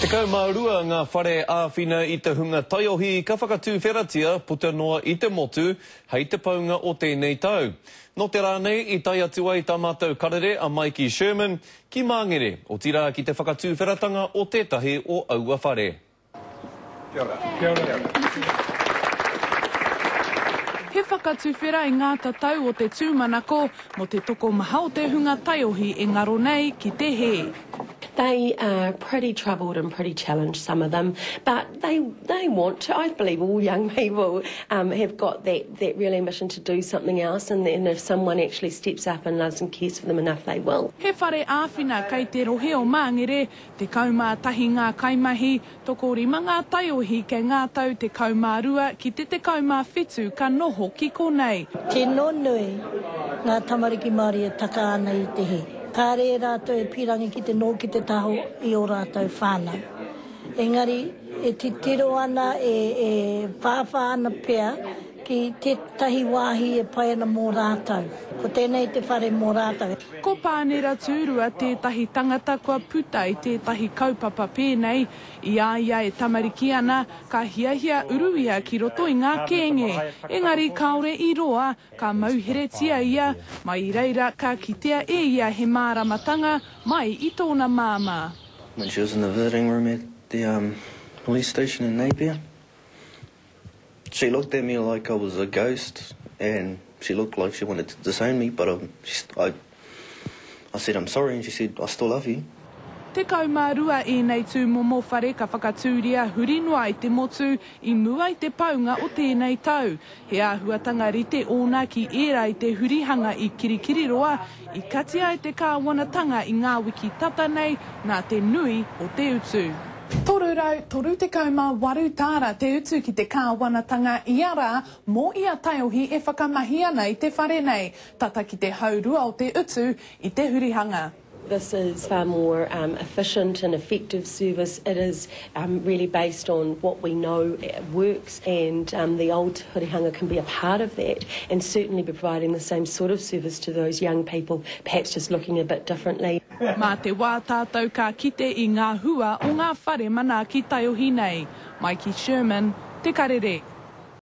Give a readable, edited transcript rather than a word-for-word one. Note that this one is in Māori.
Kaumārua ngā whare āwhina I te hunga taiohi ka whakatūwheratia puta noa I te motu hei te paunga o tēnei tau. No te rānei I tai atu ai tā mātou karere a Mikey Sherman ki Māngere o tira ki te whakatūwheratanga o tētahi o aua whare. Kia ora. Kia ora. He whakatūwhera I ngā tatau o te tūmanako mo te toko maha o te hunga taiohi e ngaro nei ki te he. They are pretty troubled and pretty challenged, some of them, but they want to. I believe all young people have got that real ambition to do something else, and then if someone actually steps up and loves and cares for them enough, they will. He whare āwhina kei te rohe o Māngere, te kaumātahi ngā kaimahi, toko rima ngā taiohi kei ngā tau te kaumārua ki te kaumāwhetu ka noho ki konei. Tēnō nui ngā tamariki Māori e taka ana I te he. Kāre rātou e pirangi ki te nō ki te taho I o rātou whānau. Engari, e te tiro ana e whāwha ana pēr ki te tahi wāhi e pai ana mō rātou. Ko tēnei te whare mō rātou. Ko pānera tūrua tētahi tangata kua puta I tētahi kaupapa pēnei, ia e tamariki ana ka hiahia uruia ki roto I ngā kēnge. Engari kaore I roa, ka mauheretia ia, mai I reira ka kitea e ia he māramatanga mai I tōna māma. When she was in the visiting room at the police station in Napier, she looked at me like I was a ghost and she looked like she wanted to disown me, but I said I'm sorry and she said I still love you. Te kaumārua e nei tū momo whare ka whakatūria hurinua I te motu I mua I te paunga o tēnei tau. He āhuatanga rite ōna ki ērā I te hurihanga I kirikiriroa, I katia I te kāwanatanga I ngā wiki tata nei nā te nui o te utu. Toru rau, toru te kaumā waru tāra te utu ki te kāwanatanga I ara mō ia taiohi e whakamahi ana I te whare nei, tata ki te haurua o te utu I te hurihanga. This is far more efficient and effective service. It is really based on what we know works, and the old hurihanga can be a part of that and certainly be providing the same sort of service to those young people, perhaps just looking a bit differently. Mā te wā tātou ka kite I ngā hua o ngā whare mana ki taiohi nei. Mikey Sherman, Te Karere.